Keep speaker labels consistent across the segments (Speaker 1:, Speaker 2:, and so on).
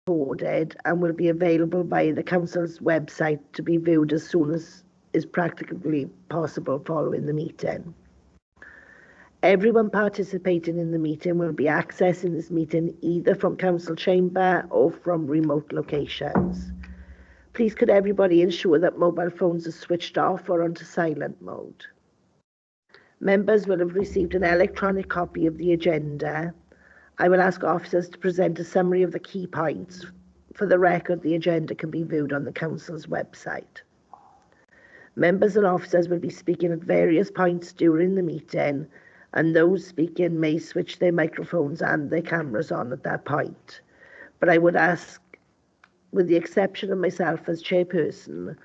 Speaker 1: recorded and will be available via the Council's website to be viewed as soon as is practically possible following the meeting. Everyone participating in the meeting will be accessing this meeting either from Council Chamber or from remote locations. Please could everybody ensure that mobile phones are switched off or onto silent mode. Members will have received an electronic copy of the agenda. I will ask officers to present a summary of the key points. For the record, the agenda can be viewed on the Council's website. Members and officers will be speaking at various points during the meeting, and those speaking may switch their microphones and their cameras on at that point. But I would ask, with the exception of myself as chairperson,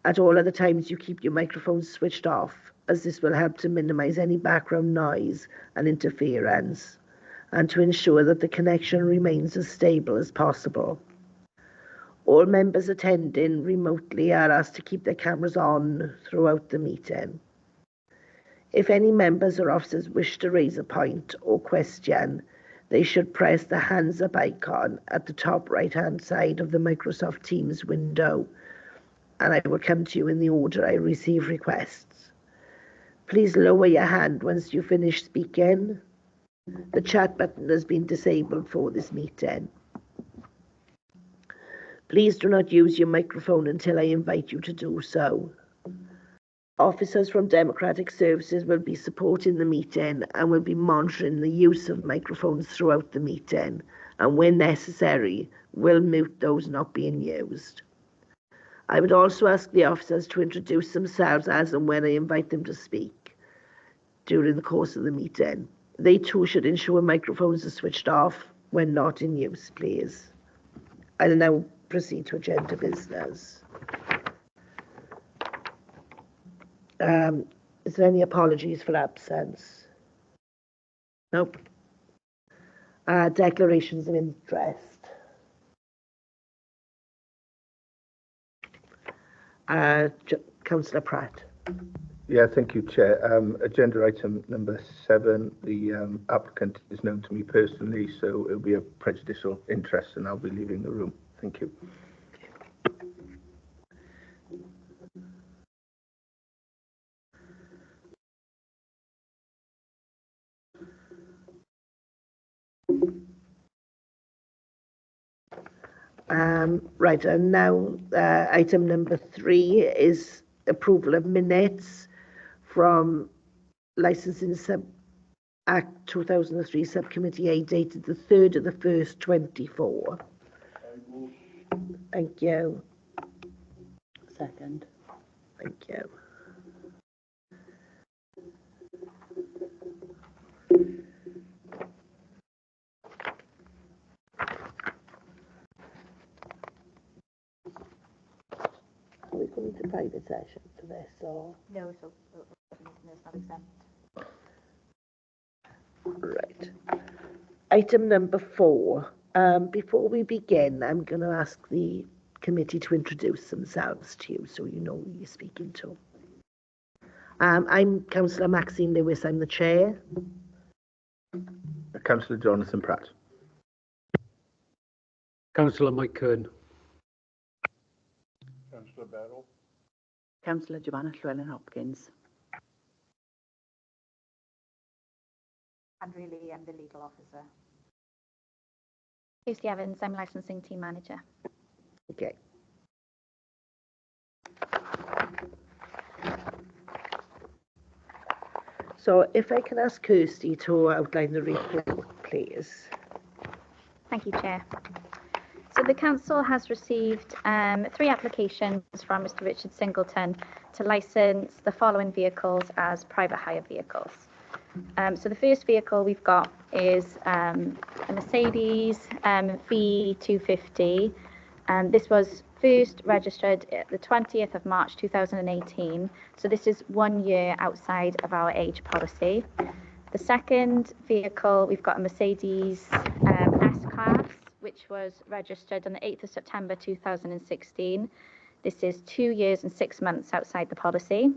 Speaker 1: at all other times you keep your microphones switched off, as this will help to minimise any background noise and interference, and to ensure that the connection remains as stable as possible. All members attending remotely are asked to keep their cameras on throughout the meeting. If any members or officers wish to raise a point or question, they should press the hands up icon at the top right-hand side of the Microsoft Teams window, and I will come to you in the order I receive requests. Please lower your hand once you finish speaking. The chat button has been disabled for this meeting. Please do not use your microphone until I invite you to do so. Officers from Democratic Services will be supporting the meeting and will be monitoring the use of microphones throughout the meeting, and when necessary, will mute those not being used. I would also ask the officers to introduce themselves as and when I invite them to speak during the course of the meeting. They too should ensure microphones are switched off when not in use, please. I will now proceed to agenda business. Is there any apologies for absence? Nope. Declarations of interest. Councillor Pratt.
Speaker 2: Yeah, thank you, Chair. Agenda item number 7, the applicant is known to me personally, so it'll be a prejudicial interest and I'll be leaving the room. Thank you.
Speaker 1: Right, and now item number 3 is approval of minutes from Licensing Act 2003 Subcommittee A dated the 3rd of the 1st, 24. Thank you.
Speaker 3: Second.
Speaker 1: Thank you. Are we going to private session for this, or?
Speaker 3: No, so it's not exempt.
Speaker 1: Right. Item number 4. Before we begin, I'm going to ask the committee to introduce themselves to you so you know who you're speaking to. I'm Councillor Maxine Lewis, I'm the chair.
Speaker 2: Councillor Jonathan Pratt.
Speaker 4: Councillor Mike Kern.
Speaker 5: Councillor Barrow.
Speaker 3: Councillor Joanna Llewellyn-Hopkins.
Speaker 6: Andrea Lee, I'm the legal officer.
Speaker 7: Lucy Evans, I'm licensing team manager.
Speaker 1: Okay. So if I can ask Kirsty to outline the report, please.
Speaker 7: Thank you, Chair. So the Council has received 3 applications from Mr Richard Singleton to licence the following vehicles as private hire vehicles. So the first vehicle we've got is a Mercedes V250, and this was first registered at the 20th of March 2018, so this is 1 year outside of our age policy. The second vehicle, we've got a Mercedes S-Class, which was registered on the 8th of September 2016. This is 2 years and 6 months outside the policy.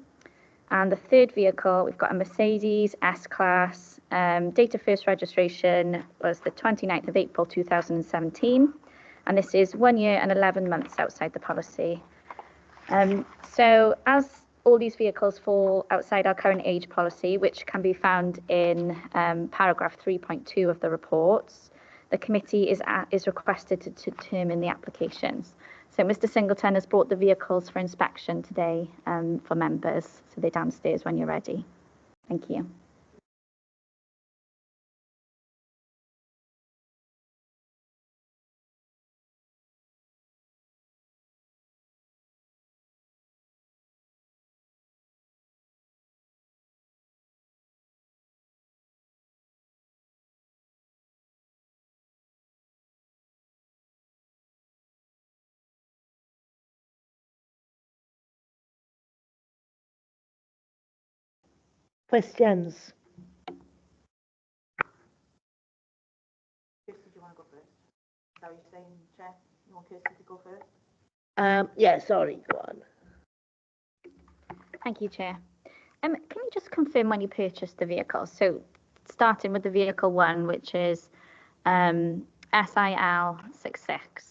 Speaker 7: And the third vehicle, we've got a Mercedes S-Class. Date of first registration was the 29th of April 2017. and this is 1 year and 11 months outside the policy. So as all these vehicles fall outside our current age policy, which can be found in paragraph 3.2 of the reports, the committee is requested to determine the applications. So Mr. Singleton has brought the vehicles for inspection today for members. So they're downstairs when you're ready. Thank you.
Speaker 1: Questions?
Speaker 3: Kirsty, do you want to go first? Is that what you're saying, Chair? You want Kirsty to go first?
Speaker 1: Yeah, sorry, go on.
Speaker 7: Thank you, Chair. Can you just confirm when you purchased the vehicle? So starting with the vehicle 1, which is SIL 66.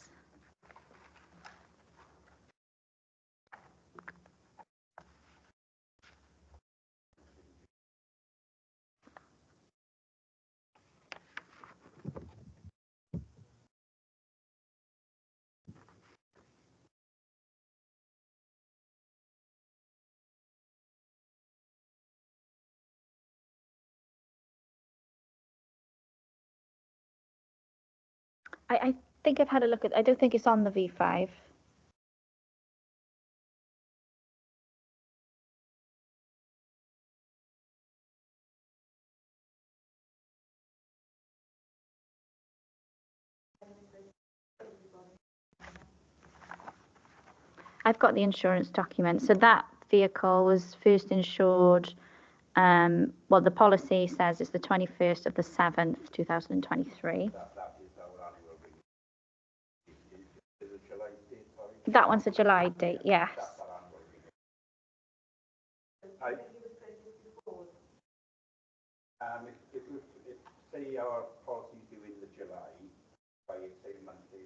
Speaker 7: I think I've had a look at, I don't think it's on the V5. I've got the insurance document. So that vehicle was first insured, well, the policy says it's the 21st of the 7th, 2023. That one's a July date, yes.
Speaker 4: Say our policy is due in the July, by say monthly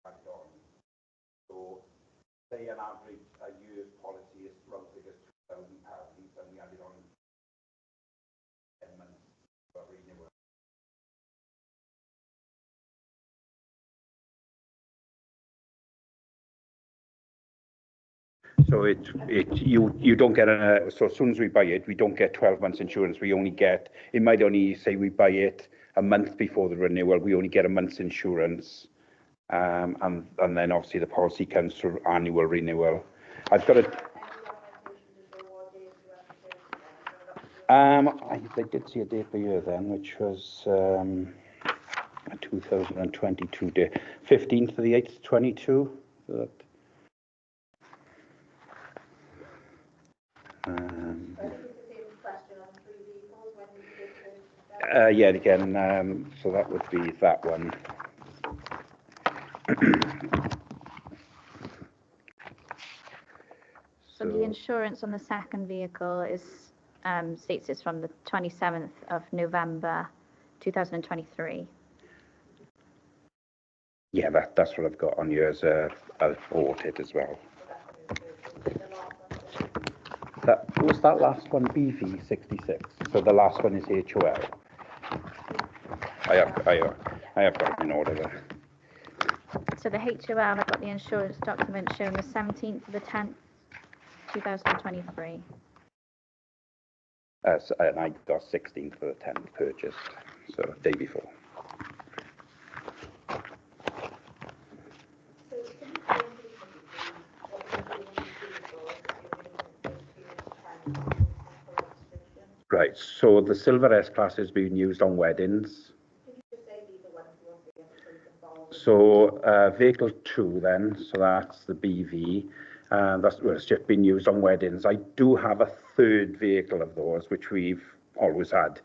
Speaker 4: added on. So say an average a year's policy is round figures £2,000, and we added on 10 months for renewal. So you don't get so as soon as we buy it, we don't get 12 months insurance. We only get, it might only say we buy it a month before the renewal, we only get a month's insurance. And then obviously the policy comes through annual renewal. I've got a, I did see a date per year then, which was 2022 day, 15th of the 8th, 22. So yeah, again, so that would be that one.
Speaker 7: So the insurance on the second vehicle is states it's from the 27th of November 2023.
Speaker 4: Yeah, that's what I've got on here as I've bought it as well. That was that last one BV 66. So the last one is HOL. I have got it in order there.
Speaker 7: So the HOL, I've got the insurance document showing the 17th of the 10th, 2023.
Speaker 4: And I got 16th for the 10th purchased, so day before. Right, so the silver S-Class is being used on weddings. So vehicle 2 then, so that's the BV, and it's just been used on weddings. I do have a third vehicle of those, which we've always had,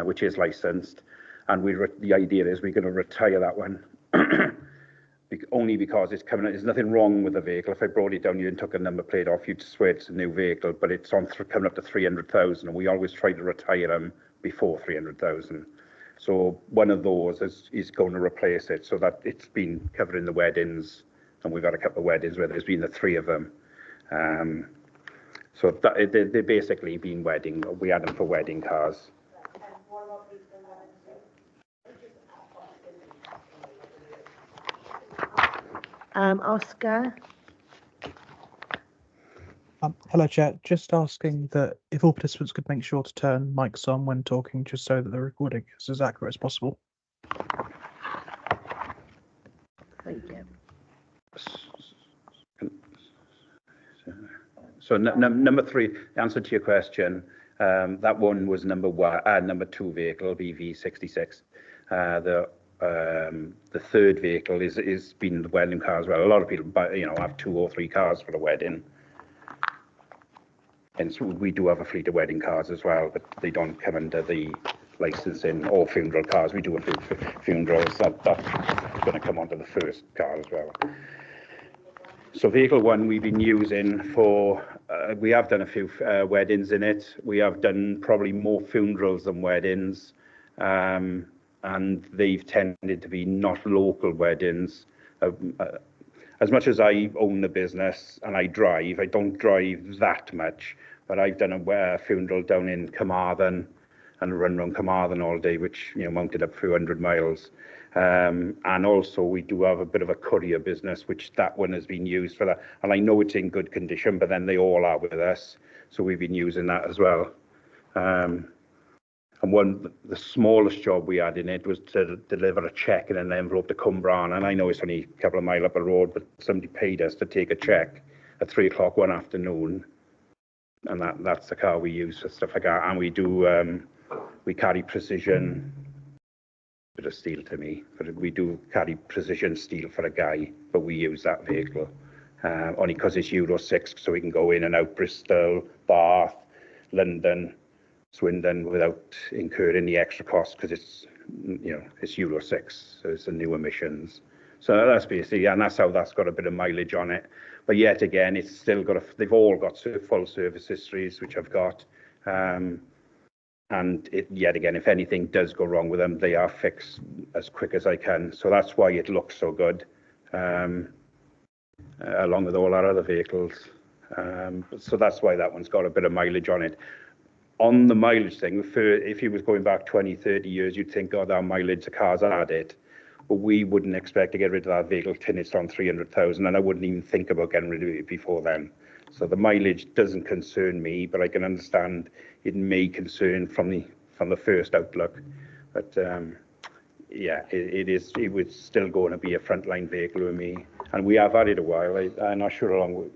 Speaker 4: which is licensed, and the idea is we're going to retire that one, only because it's coming. There's nothing wrong with the vehicle. If I brought it down here and took a number plate off, you'd swear it's a new vehicle, but it's on coming up to 300,000, and we always try to retire them before 300,000. So one of those is going to replace it, so that it's been covering the weddings, and we've had a couple of weddings where there's been the three of them. So that, they're basically been wedding. We had them for wedding cars.
Speaker 1: Oscar?
Speaker 5: Hello, Chair. Just asking that if all participants could make sure to turn mics on when talking, just so that the recording is as accurate as possible.
Speaker 1: Thank you.
Speaker 4: So number 3, the answer to your question, that one was number 2 vehicle, BV66. The third vehicle is been the wedding car as well. A lot of people have 2 or 3 cars for a wedding. And so we do have a fleet of wedding cars as well, but they don't come under the licensing, or funeral cars. We do a few funerals. That's going to come onto the first car as well. So vehicle 1 we've been using for, we have done a few weddings in it. We have done probably more funerals than weddings. And they've tended to be not local weddings. As much as I own the business and I don't drive that much, but I've done a funeral down in Carmarthen and run around Carmarthen all day, which mounted up a few 100 miles. And also we do have a bit of a courier business, which that one has been used for that. And I know it's in good condition, but then they all are with us, so we've been using that as well. And the smallest job we had in it was to deliver a cheque in an envelope to Cwmbran. And I know it's only a couple of miles up the road, but somebody paid us to take a cheque at 3 o'clock one afternoon. And that's the car we use for stuff like that. And we do, we carry precision, bit of steel to me, but we do carry precision steel for a guy, but we use that vehicle. Only because it's Euro 6, so we can go in and out Bristol, Bath, London, Swindon without incurring the extra cost, because it's it's Euro 6, so it's the new emissions. So that's basically, and that's how that's got a bit of mileage on it. But yet again, it's still got they've all got full service histories, which I've got. And yet again, if anything does go wrong with them, they are fixed as quick as I can. So that's why it looks so good, along with all our other vehicles. So that's why that one's got a bit of mileage on it. On the mileage thing, if you was going back 20, 30 years, you'd think, oh, that mileage, the car's had it. But we wouldn't expect to get rid of that vehicle till it's on 300,000, and I wouldn't even think about getting rid of it before then. So the mileage doesn't concern me, but I can understand it may concern from the first outlook. But yeah, it was still going to be a frontline vehicle with me, and we have had it a while. I'm not sure how long,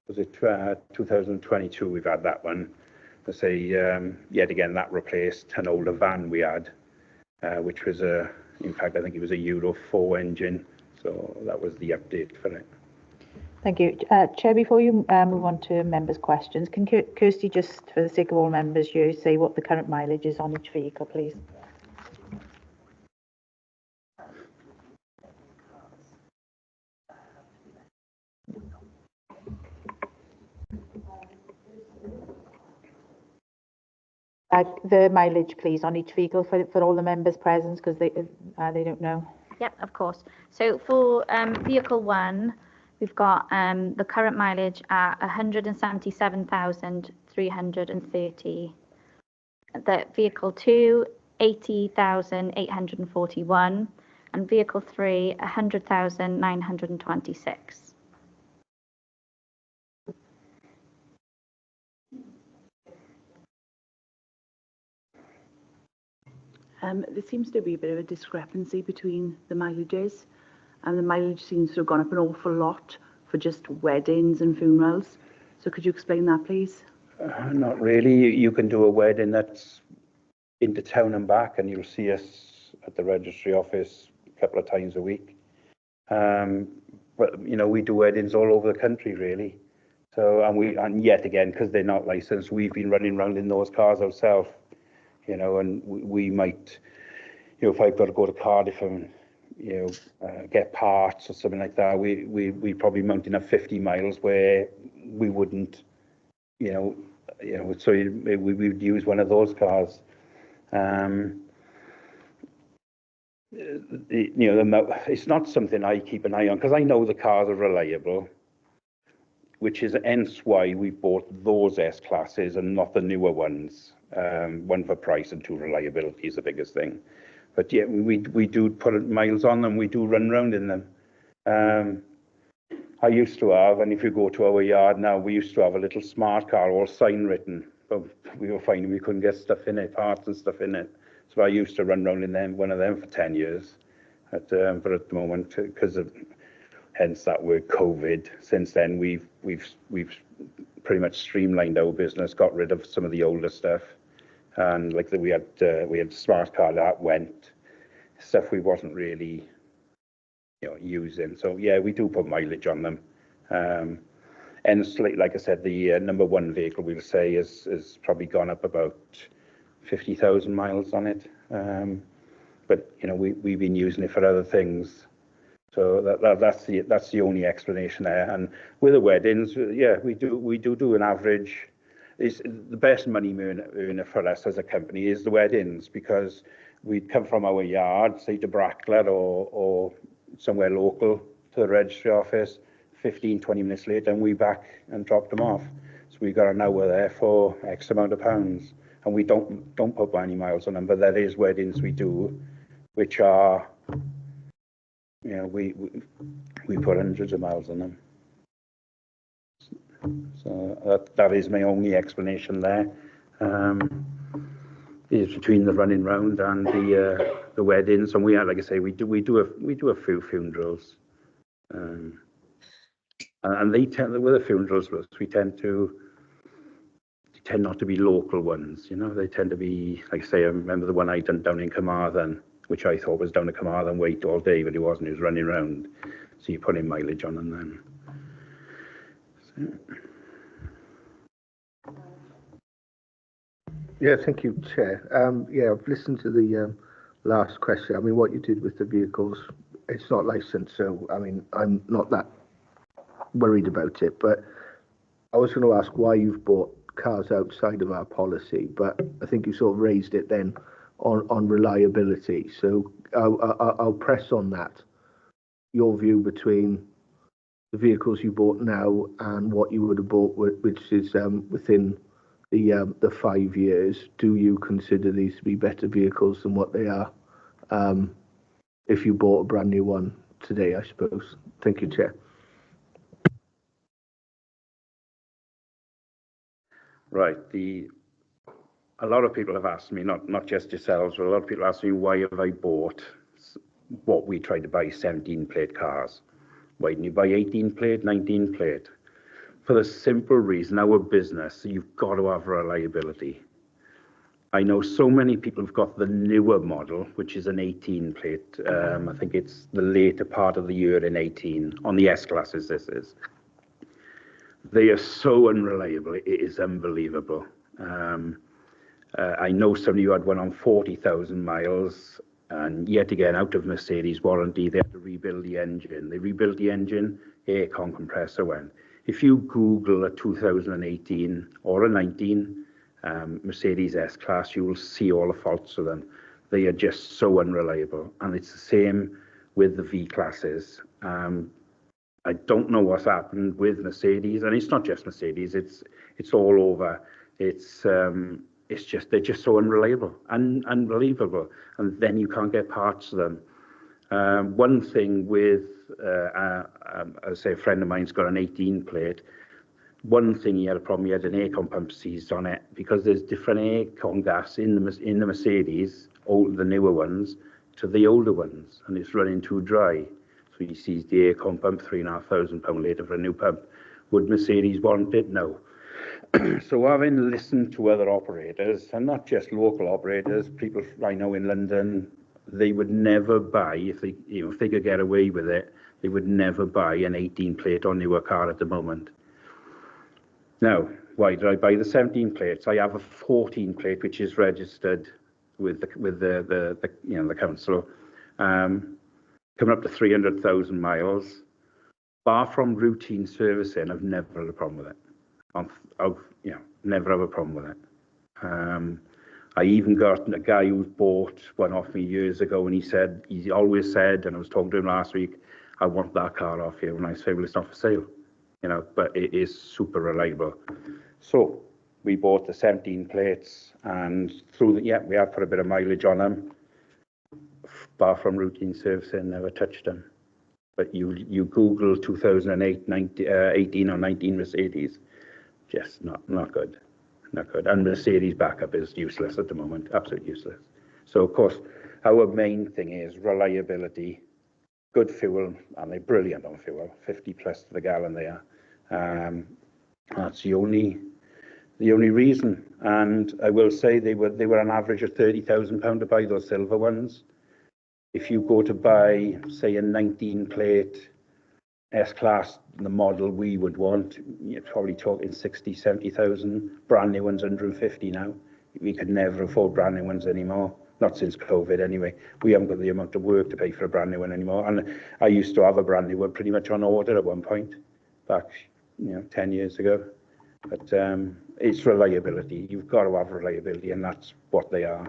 Speaker 4: was it 2022 we've had that one. I say, yet again, that replaced an older van we had, which was in fact, I think it was a Euro 4 engine. So that was the update for it.
Speaker 3: Thank you. Chair, before you move on to members' questions, can Kirsty, just for the sake of all members here, say what the current mileage is on each vehicle, please? The mileage, please, on each vehicle for all the members present, because they don't know.
Speaker 7: Yep, of course. So for vehicle 1, we've got the current mileage at 177,330. The vehicle 2, 80,841, and vehicle 3, 100,926.
Speaker 6: There seems to be a bit of a discrepancy between the mileages, and the mileage seems to have gone up an awful lot for just weddings and funerals. So could you explain that, please?
Speaker 4: Not really. You can do a wedding that's into town and back, and you'll see us at the registry office a couple of times a week. But we do weddings all over the country, really. So and yet again, because they're not licensed, we've been running around in those cars ourselves. And we might, if I've got to go to Cardiff and, get parts or something like that, we probably mounting up 50 miles where we wouldn't, so we would use one of those cars. it's not something I keep an eye on because I know the cars are reliable, which is hence why we bought those S-classes and not the newer ones. One for price and two, reliability is the biggest thing. But yeah, we do put miles on them. We do run round in them. I used to have, and if you go to our yard now, we used to have a little smart car, all sign written, but we were finding we couldn't get stuff in it, parts and stuff in it. So I used to run around in them, one of them for 10 years. But at the moment, because of hence that word COVID, since then we've pretty much streamlined our business, got rid of some of the older stuff, and like we had smart car that went, stuff we wasn't really using. So yeah, we do put mileage on them. And like I said, the number one vehicle we'll say is probably gone up about 50,000 miles on it. But we've been using it for other things. So that's the only explanation there. And with the weddings, yeah, we do an average. It's the best money earner for us as a company is the weddings, because we'd come from our yard, say to Brackler or somewhere local to the registry office, 15-20 minutes later, and we back and dropped them off. So we got an hour there for X amount of pounds, and we don't put any miles on them. But there is weddings we do, which are, we put hundreds of miles on them. So that is my only explanation there. Is between the running round and the weddings, and we are, like I say, we do a few funerals, and they tend, with the funerals, we tend not to be local ones. They tend to be, like I say, I remember the one I done down in Carmarthen, which I thought was down in Carmarthen, wait all day, but it wasn't. He was running around, so you put in mileage on them then. So.
Speaker 2: Yeah, thank you, Chair. Yeah, I've listened to the last question. I mean, what you did with the vehicles, it's not licensed, so I mean, I'm not that worried about it. But I was going to ask why you've bought cars outside of our policy, but I think you sort of raised it then on reliability. So I'll press on that. Your view between the vehicles you bought now and what you would have bought, which is within the 5 years. Do you consider these to be better vehicles than what they are if you bought a brand new one today, I suppose? Thank you, Chair.
Speaker 4: Right. A lot of people have asked me, not just yourselves, but a lot of people ask me, why have I bought what we tried to buy 17-plate cars? Why didn't you buy 18-plate, 19-plate? For the simple reason, our business, you've got to have reliability. I know so many people have got the newer model, which is an 18-plate. I think it's the later part of the year in 18, on the S-classes this is. They are so unreliable, it is unbelievable. I know somebody who had one on 40,000 miles, and yet again, out of Mercedes warranty, they had to rebuild the engine. They rebuilt the engine, aircon compressor went. If you Google a 2018 or a 19 Mercedes S-Class, you will see all the faults of them. They are just so unreliable. And it's the same with the V-classes. I don't know what's happened with Mercedes, and it's not just Mercedes, it's all over. It's just, they're just so unreliable and unbelievable. And then you can't get parts of them. One thing with, I say a friend of mine's got an 18-plate. One thing he had a problem, he had an aircon pump seized on it, because there's different aircon gas in the Mercedes, the newer ones, to the older ones, and it's running too dry. So he seized the aircon pump, £3,500 later for a new pump. Would Mercedes want it? No. So having listened to other operators, and not just local operators, people I know in London, they would never buy, if they could get away with it, they would never buy an 18-plate or newer car at the moment. Now, why did I buy the 17 plates? I have a 14-plate which is registered with the council, coming up to 300,000 miles. Bar from routine servicing, I've never had a problem with it. I've never have a problem with it. I even got a guy who bought one off me years ago, and he always said, and I was talking to him last week, I want that car off you. And I say, well, it's not for sale, you know, but it is super reliable. So we bought the 17 plates, and we have put a bit of mileage on them. Bar from routine servicing, never touched them. But you Google 2008, 18 or 19 Mercedes, just not good. Not good. And Mercedes backup is useless at the moment, absolutely useless. So, of course, our main thing is reliability, good fuel, and they're brilliant on fuel, 50 plus to the gallon they are. That's the only reason. And I will say they were an average of £30,000 to buy those silver ones. If you go to buy, say, a 19 plate S-Class, the model we would want, you're probably talking 60, 70,000. Brand new ones, 150 now. We could never afford brand new ones anymore. Not since COVID anyway. We haven't got the amount of work to pay for a brand new one anymore. And I used to have a brand new one pretty much on order at one point, back 10 years ago. But it's reliability. You've got to have reliability, and that's what they are.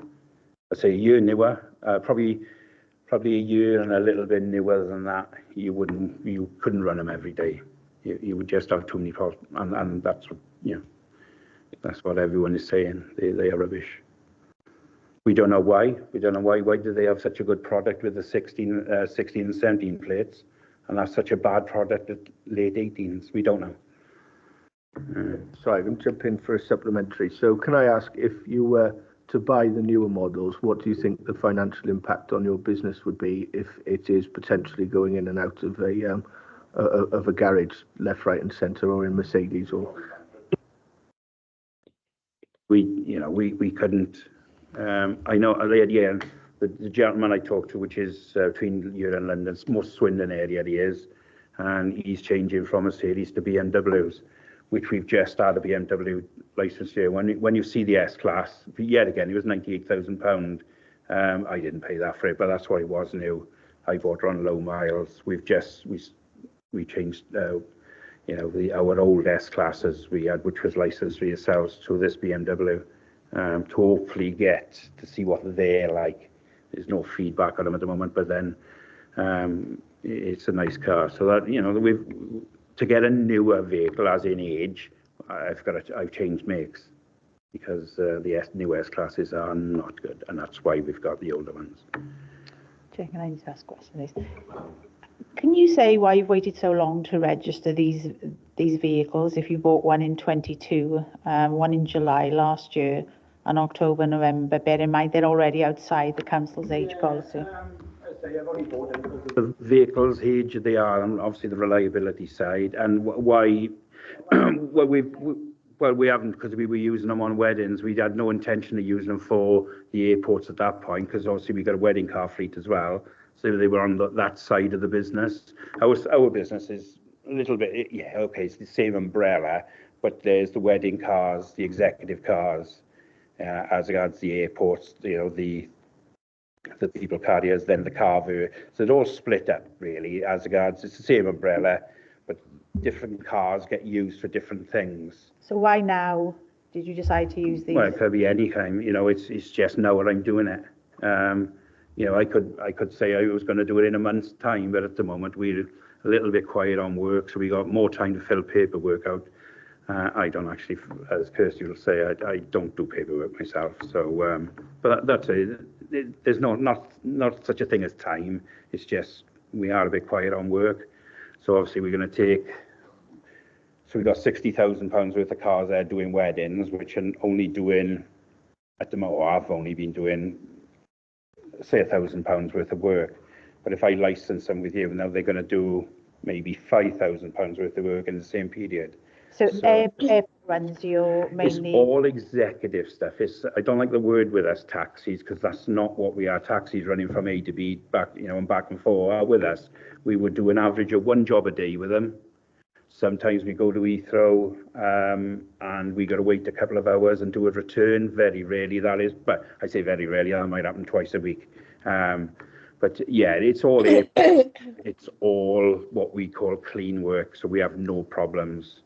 Speaker 4: I say a year newer, probably a year and a little bit newer than that. You couldn't run them every day. You would just have too many problems, and that's what that's what everyone is saying. They are rubbish. We don't know why. Why do they have such a good product with the 16 and 17 plates, and that's such a bad product at late 18s? We don't know.
Speaker 2: Sorry, I'm jumping for a supplementary. So can I ask, if you were to buy the newer models, what do you think the financial impact on your business would be if it is potentially going in and out of a garage, left, right, and centre, or in Mercedes? Or
Speaker 4: we couldn't. I know the gentleman I talked to, which is between here and London, it's more Swindon area he is, and he's changing from Mercedes to BMWs, which we've just had a BMW license here. When you see the S-Class, yet again, it was £98,000. I didn't pay that for it, but that's what it was new. I bought it on low miles. We changed, our old S-Classes we had, which was licensed for yourselves, to this BMW, to hopefully get to see what they're like. There's no feedback on them at the moment, but then it's a nice car. So that to get a newer vehicle, as in age, I've changed makes, because the new S-Classes are not good, and that's why we've got the older ones.
Speaker 3: Chair, can I just ask a question? Can you say why you've waited so long to register these vehicles? If you bought one in 22, one in July last year, and October, November, bear in mind they're already outside the council's age policy.
Speaker 4: I've only bought them because of the vehicles' age they are, and obviously the reliability side, and why. We haven't, because we were using them on weddings. We had no intention of using them for the airports at that point, because obviously we got a wedding car fleet as well. So they were on that side of the business. Our business is a little bit, it's the same umbrella, but there's the wedding cars, the executive cars, as regards the airports, the people carriers, then the carver. So it's all split up really as regards, it's the same umbrella, but different cars get used for different things.
Speaker 3: So why now did you decide to use these?
Speaker 4: Well, it could be any time, it's just now that I'm doing it. I could say I was going to do it in a month's time, but at the moment we're a little bit quiet on work, so we got more time to fill paperwork out. I don't actually, as Kirsty will say, I don't do paperwork myself. So, but that's it. There's not such a thing as time. It's just we are a bit quiet on work. So obviously we're going to take. So we've got £60,000 worth of cars there doing weddings, which are only doing at the moment. I've only been doing, say, £1,000 worth of work. But if I license them with you, now they're going to do maybe £5,000 worth of work in the same period.
Speaker 3: So airport runs you're mainly...
Speaker 4: It's all executive stuff. I don't like the word with us, taxis, because that's not what we are. Taxis running from A to B, back, and back and forth with us. We would do an average of one job a day with them. Sometimes we go to Heathrow and we got to wait a couple of hours and do a return. Very rarely that is, but I say very rarely, that might happen twice a week. But yeah, it's all what we call clean work. So we have no problems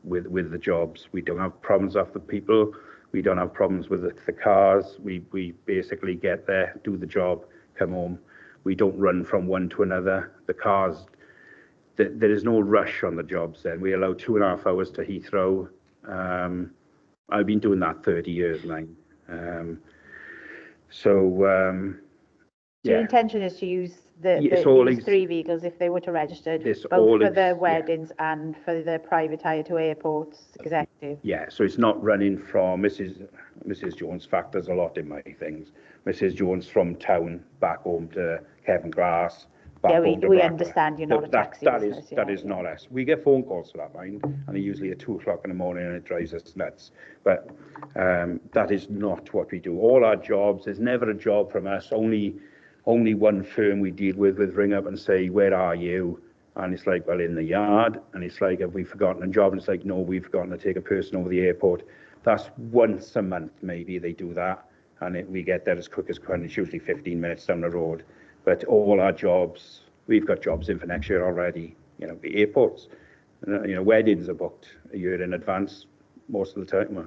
Speaker 4: with the jobs. We don't have problems off the people. We don't have problems with the cars. We basically get there, do the job, come home. We don't run from one to another. The cars, there is no rush on the jobs then. We allow 2.5 hours to Heathrow. I've been doing that 30 years now.
Speaker 3: So your
Speaker 4: Yeah,
Speaker 3: intention is to use
Speaker 4: It's all
Speaker 3: these
Speaker 4: ex-
Speaker 3: 3 vehicles if they were to register,
Speaker 4: This
Speaker 3: both
Speaker 4: all
Speaker 3: for
Speaker 4: ex-
Speaker 3: the
Speaker 4: yeah.
Speaker 3: weddings and for the private hire to airports executive?
Speaker 4: yeah, so it's not running from Mrs. Jones factors a lot in my things. Mrs. Jones from town back home to Kevin Grass, back
Speaker 3: Yeah,
Speaker 4: home to
Speaker 3: we
Speaker 4: Bracknell.
Speaker 3: understand you're not a taxi
Speaker 4: that
Speaker 3: business.
Speaker 4: that is not us. We get phone calls for that, mind, and they're usually at 2 o'clock in the morning, and it drives us nuts. But that is not what we do. All our jobs, there's never a job from us. Only one firm we deal with ring up and say, where are you? And it's like, well, in the yard. And it's like, have we forgotten a job? And it's like, no, we've forgotten to take a person over the airport. That's once a month, maybe they do that. And we get there as quick as can. It's usually 15 minutes down the road. But all our jobs, we've got jobs in for next year already. The airports, weddings are booked a year in advance most of the time.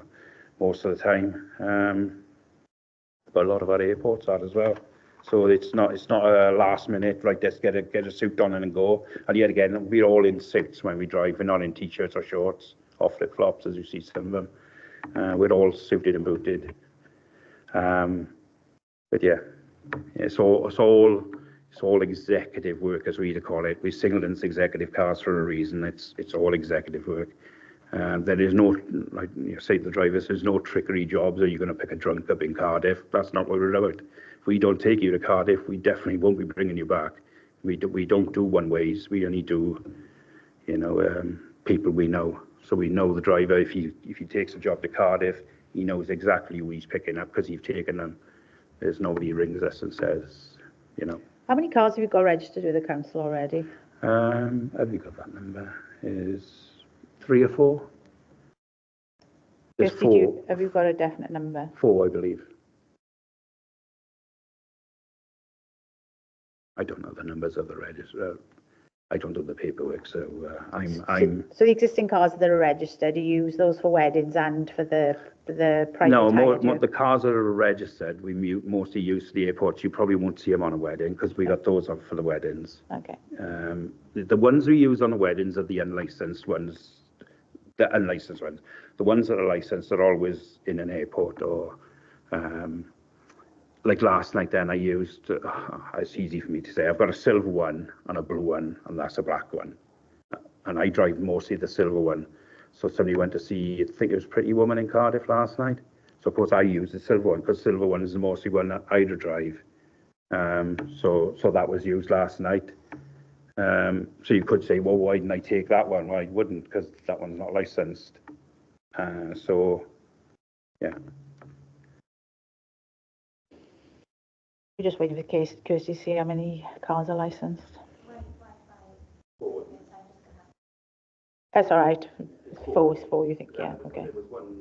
Speaker 4: But a lot of our airports are as well. So it's not a last minute, right, let's get a suit on and go. And yet again, we're all in suits when we drive. We're not in t-shirts or shorts or flip-flops, as you see some of them. We're all suited and booted. But yeah, it's all executive work, as we call it. We Singleton's executive cars for a reason. It's all executive work. There is no, like you say to the drivers, there's no trickery jobs. Are you going to pick a drunk up in Cardiff? That's not what we're about. If we don't take you to Cardiff, we definitely won't be bringing you back. We don't do one ways. We only do, people we know. So we know the driver. If he takes a job to Cardiff, he knows exactly who he's picking up because he's taken them. There's nobody who rings us and says,
Speaker 3: How many cars have you got registered with the council already?
Speaker 4: Have you got that number? Is 3 or 4? There's
Speaker 3: Chris,
Speaker 4: 4.
Speaker 3: Have you got a definite number?
Speaker 4: 4, I believe. I don't know the numbers of the register. I don't do the paperwork, so I'm.
Speaker 3: So the existing cars that are registered, you use those for weddings and for the private
Speaker 4: No,
Speaker 3: hire, do
Speaker 4: more
Speaker 3: you?
Speaker 4: the cars that are registered, we mostly use the airports. You probably won't see them on a wedding because we got those on for the weddings.
Speaker 3: Okay.
Speaker 4: The ones we use on the weddings are the unlicensed ones. The unlicensed ones. The ones that are licensed are always in an airport or. Like last night then I used, it's easy for me to say, I've got a silver one and a blue one, and that's a black one. And I drive mostly the silver one. So somebody went to see, I think it was Pretty Woman in Cardiff last night. So of course I use the silver one, because silver one is the mostly one that I drive. So that was used last night. So you could say, well, why didn't I take that one? Well, I wouldn't, because that one's not licensed. So, yeah.
Speaker 3: We're just waiting for Kirsty to see how many cars are licensed. That's all right. 4 is 4, you think? Yeah, okay.
Speaker 4: There was one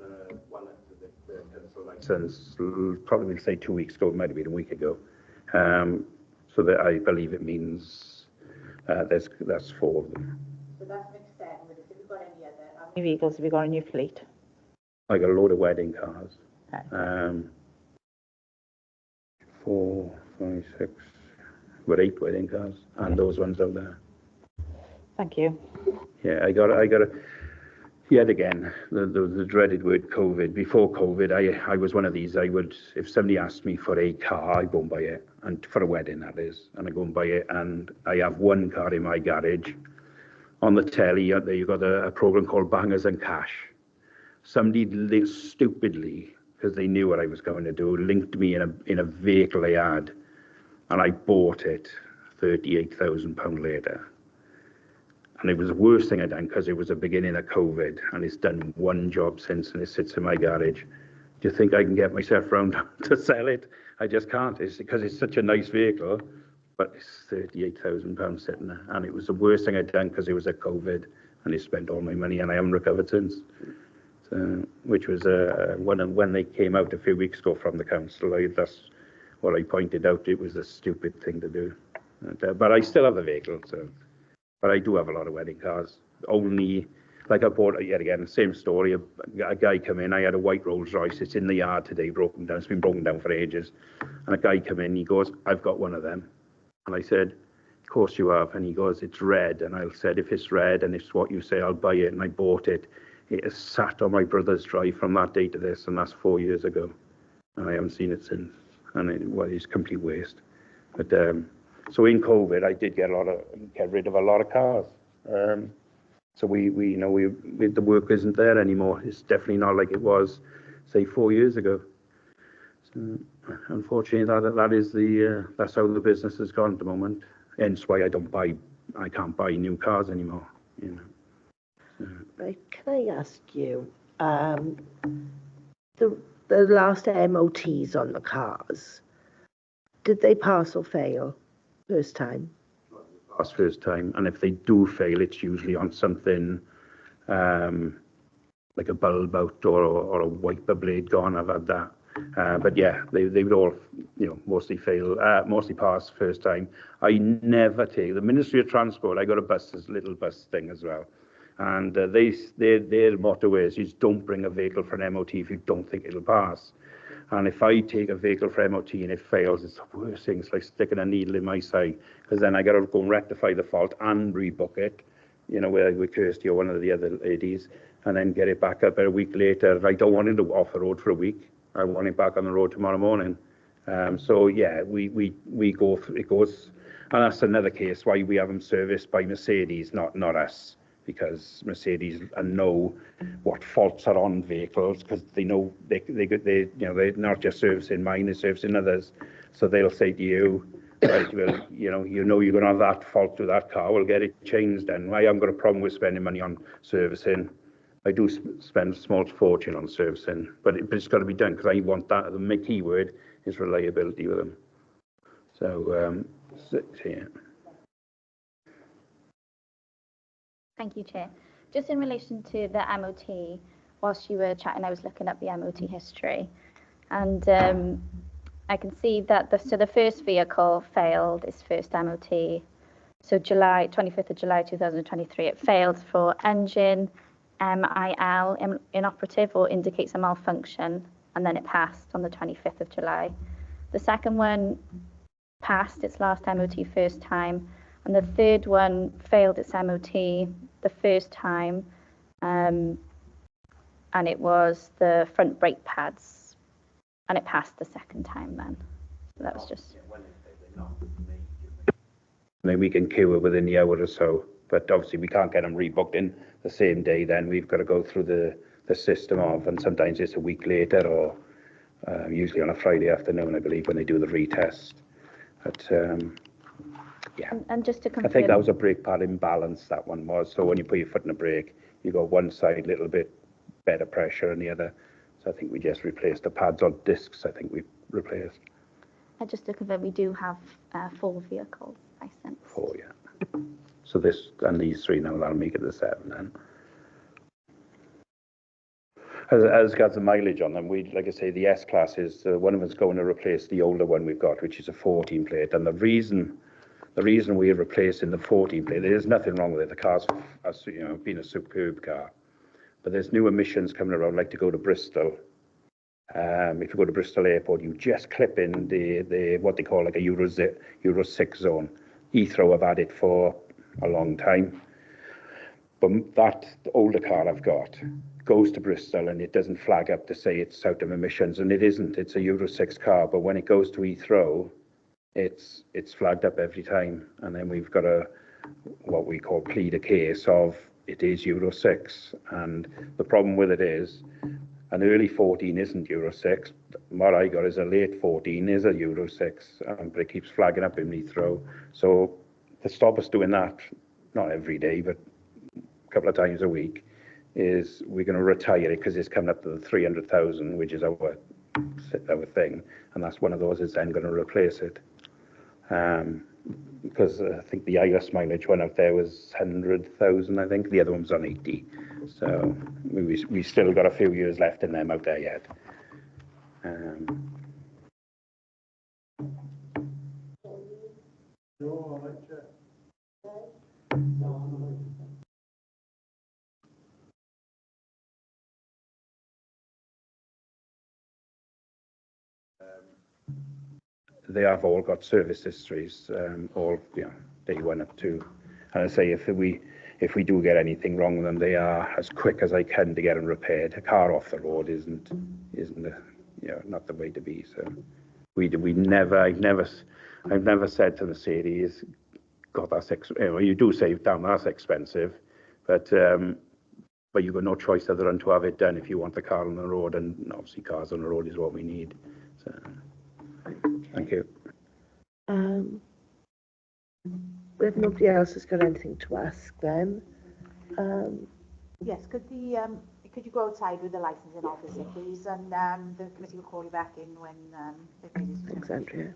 Speaker 4: license, probably say 2 weeks ago, it might have been a week ago. So that I believe it means that's 4 of them.
Speaker 3: So that's mixed then with it. Have you got any other? How many vehicles have you got in your fleet?
Speaker 4: I got a load of wedding cars.
Speaker 3: Right.
Speaker 4: 4, 5, 6, about 8 wedding cars, and those ones out there.
Speaker 3: Thank you.
Speaker 4: Yeah, I got a. Yet again, the dreaded word COVID. Before COVID, I was one of these. I would, if somebody asked me for a car, I go and buy it, and for a wedding that is, and I go and buy it, and I have one car in my garage. On the telly, there you got a program called Bangers and Cash. Somebody stupidly, because they knew what I was going to do, linked me in a vehicle they had, and I bought it £38,000 later. And it was the worst thing I'd done because it was the beginning of COVID, and it's done one job since, and it sits in my garage. Do you think I can get myself round to sell it? I just can't. It's because it's such a nice vehicle, but it's £38,000 sitting there, and it was the worst thing I'd done because it was a COVID, and I spent all my money, and I haven't recovered since. So, which was when they came out a few weeks ago from the council. That's what I pointed out. It was a stupid thing to do, but I still have the vehicle. So. But I do have a lot of wedding cars. Only like I bought, yet again, same story, a guy come in, I had a white Rolls Royce, it's in the yard today, broken down, it's been broken down for ages, and a guy come in, he goes, I've got one of them, and I said, of course you have, and he goes, it's red, and I said, if it's red and it's what you say, I'll buy it, and I bought it. It has sat on my brother's drive from that day to this, and that's 4 years ago, and I haven't seen it since, and it's complete waste. But so in COVID, I did get rid of a lot of cars. So the work isn't there anymore. It's definitely not like it was, say, 4 years ago. So unfortunately, that's how the business has gone at the moment. Hence why I can't buy new cars anymore.
Speaker 1: Right, can I ask you, the last MOTs on the cars, did they pass or fail first time?
Speaker 4: Pass first time, and if they do fail, it's usually on something like a bulb out or a wiper blade gone. I've had that. But yeah, they would all, mostly fail, mostly pass first time. I never take the Ministry of Transport. I got a bus, this little bus thing as well, and their motto is, you don't bring a vehicle for an MOT if you don't think it'll pass. And if I take a vehicle for MOT and it fails, it's the worst thing. It's like sticking a needle in my side, because then I got to go and rectify the fault and rebook it, with Kirsty or one of the other ladies, and then get it back up a week later. I don't want it off the road for a week. I want it back on the road tomorrow morning. So yeah, we go through, it goes, and that's another case why we have them serviced by Mercedes, not us, because Mercedes know what faults are on vehicles, because they know they're not just servicing mine, they're servicing others. So they'll say to you, right, well, you're going to have that fault with that car, we'll get it changed then. I haven't got a problem with spending money on servicing. I do spend a small fortune on servicing, but it's got to be done, because I want that. The key word is reliability with them. So yeah.
Speaker 7: Thank you, Chair. Just in relation to the MOT, whilst you were chatting, I was looking up the MOT history, and I can see that the first vehicle failed its first MOT. So 25th of July 2023, it failed for engine, MIL, inoperative, or indicates a malfunction, and then it passed on the 25th of July. The second one passed its last MOT first time, and the third one failed its MOT the first time, and it was the front brake pads, and it passed the second time then. So that was just...
Speaker 4: Then we can cure within the hour or so, but obviously we can't get them rebooked in the same day. Then we've got to go through the system of, and sometimes it's a week later, or usually on a Friday afternoon, I believe, when they do the retest. But yeah,
Speaker 7: and just to confirm,
Speaker 4: I think that was a brake pad imbalance, that one was. So when you put your foot in the brake, you got one side a little bit better pressure and the other. So I think we just replaced the pads on discs. I think we replaced.
Speaker 7: And just to confirm, we do have 4 vehicles licensed.
Speaker 4: 4, yeah. So this and these 3 now, that'll make it the 7 then. As regards the mileage on them, like I say, the S class is one of us going to replace the older one we've got, which is a 14 plate. And the reason we're replacing the 14 plate, there's nothing wrong with it. The car's been a superb car, but there's new emissions coming around, like to go to Bristol. If you go to Bristol Airport, you just clip in the what they call like a Euro 6 zone. Heathrow have had it for a long time, but that older car I've got goes to Bristol and it doesn't flag up to say it's out of emissions, and it isn't. It's a Euro 6 car, but when it goes to Heathrow, it's flagged up every time, and then we've got what we call plead a case of it is Euro 6, and the problem with it is an early 14 isn't Euro 6. What I got is a late 14 is a Euro 6, but it keeps flagging up in Heathrow. So to stop us doing that, not every day, but a couple of times a week, is we're going to retire it, because it's coming up to the 300,000, which is our thing, and that's one of those is then going to replace it. Because I think the IRS mileage one out there was 100,000, I think. The other one's on 80. So we still got a few years left in them out there yet. they have all got service histories, all, day one up to, and I say if we do get anything wrong with them, they are as quick as I can to get them repaired. A car off the road isn't not the way to be. So I've never said to Mercedes, God, you do save down, that's expensive, but you've got no choice other than to have it done if you want the car on the road, and obviously cars on the road is what we need. So, thank you.
Speaker 1: If nobody else has got anything to ask then,
Speaker 3: Yes, could you go outside with the licensing officer, please, and the committee will call you back in when they've made a
Speaker 1: thanks, Andrea.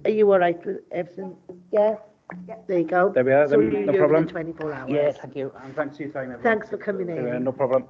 Speaker 1: Are you all right with everything? Yeah? There you go.
Speaker 4: There we are,
Speaker 1: So
Speaker 4: then,
Speaker 1: you
Speaker 4: no
Speaker 1: use
Speaker 4: problem.
Speaker 1: in 24 hours.
Speaker 4: Yeah, thank you. And thanks for your time, everyone.
Speaker 1: Thanks for coming in.
Speaker 4: No problem.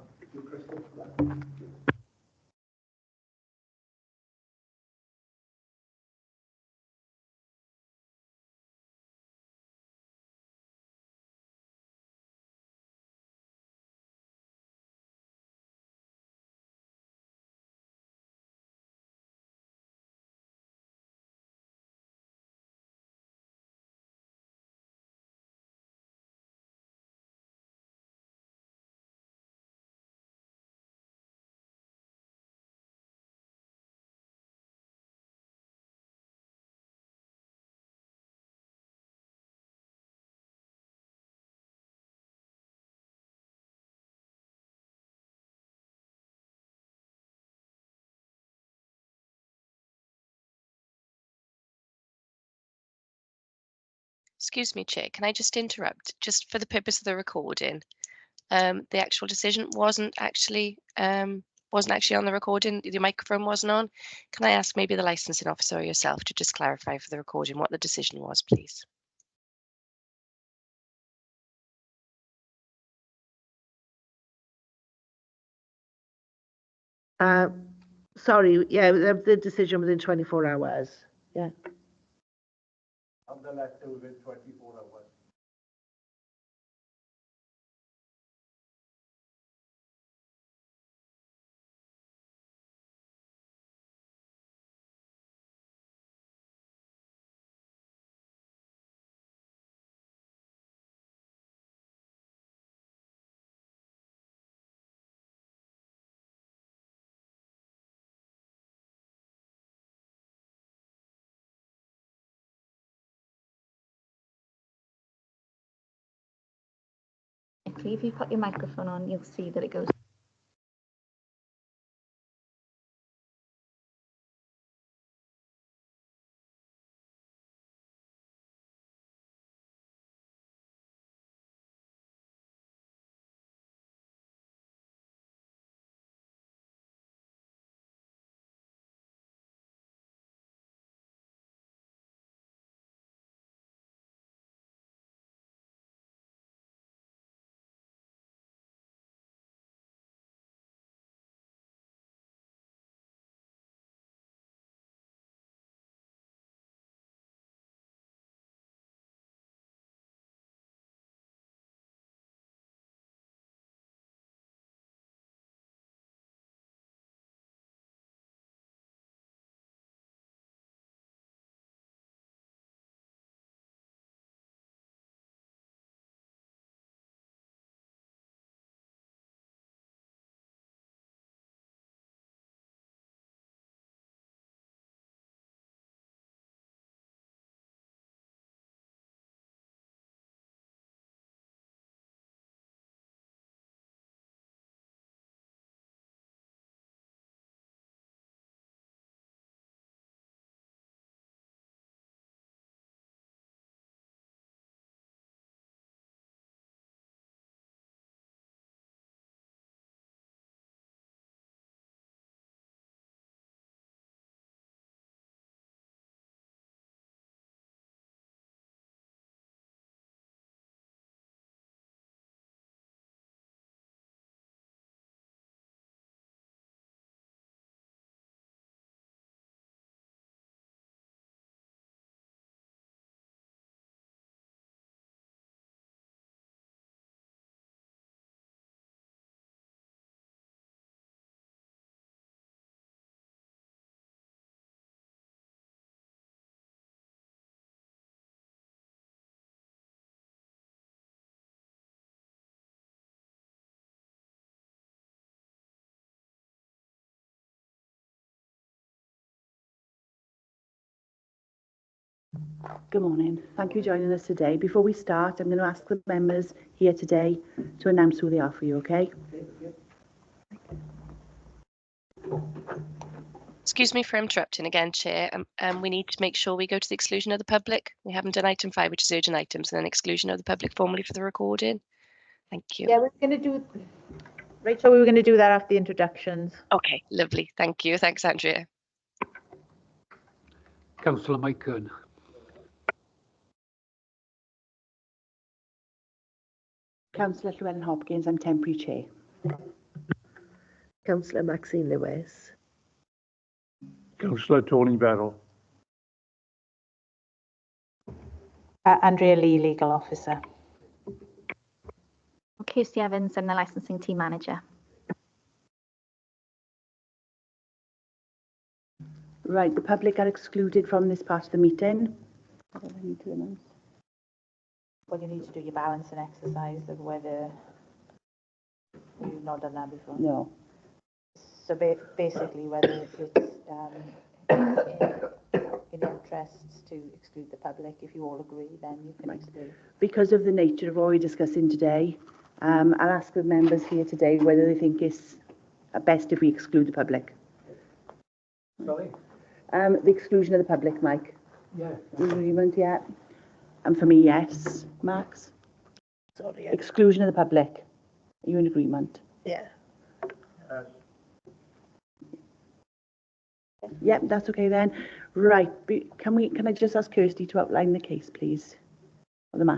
Speaker 8: Excuse me, Chair, can I just interrupt? Just for the purpose of the recording, the actual decision wasn't actually on the recording. The microphone wasn't on. Can I ask maybe the licensing officer or yourself to just clarify for the recording what the decision was, please?
Speaker 1: Sorry, yeah, the decision within 24 hours. Yeah.
Speaker 4: And the letter within 24 hours.
Speaker 7: If you put your microphone on, you'll see that it goes.
Speaker 6: Good morning. Thank you for joining us today. Before we start, I'm going to ask the members here today to announce who they are for you, okay?
Speaker 8: Excuse me for interrupting again, Chair. We need to make sure we go to the exclusion of the public. We haven't done item 5, which is urgent items, and then exclusion of the public formally for the recording. Thank you.
Speaker 3: Yeah, we're going to do, Rachel, we were going to do that after the introductions.
Speaker 8: Okay, lovely. Thank you. Thanks, Andrea.
Speaker 9: Councillor Mike Kern.
Speaker 6: Councillor Llewellyn Hopkins, I'm temporary chair.
Speaker 1: Councillor Maxine Lewis.
Speaker 9: Councillor Tony Barrow.
Speaker 3: Andrea Lee, legal officer.
Speaker 7: Kirsty Evans, I'm the licensing team manager.
Speaker 6: Right, the public are excluded from this part of the meeting. What do I need to announce?
Speaker 3: Well, you need to do your balancing exercise of whether you've not done that before.
Speaker 6: No.
Speaker 3: So basically, whether it's in interest to exclude the public, if you all agree, then you can exclude.
Speaker 6: Because of the nature of what we're discussing today, I'll ask the members here today whether they think it's best if we exclude the public.
Speaker 2: Sorry?
Speaker 6: The exclusion of the public, Mike.
Speaker 2: Yeah.
Speaker 6: Agreement, yeah. And for me, yes. Max?
Speaker 1: Sorry.
Speaker 6: Exclusion of the public. Are you in agreement?
Speaker 1: Yeah.
Speaker 6: Yep, that's okay then. Right, can I just ask Kirsty to outline the case, please?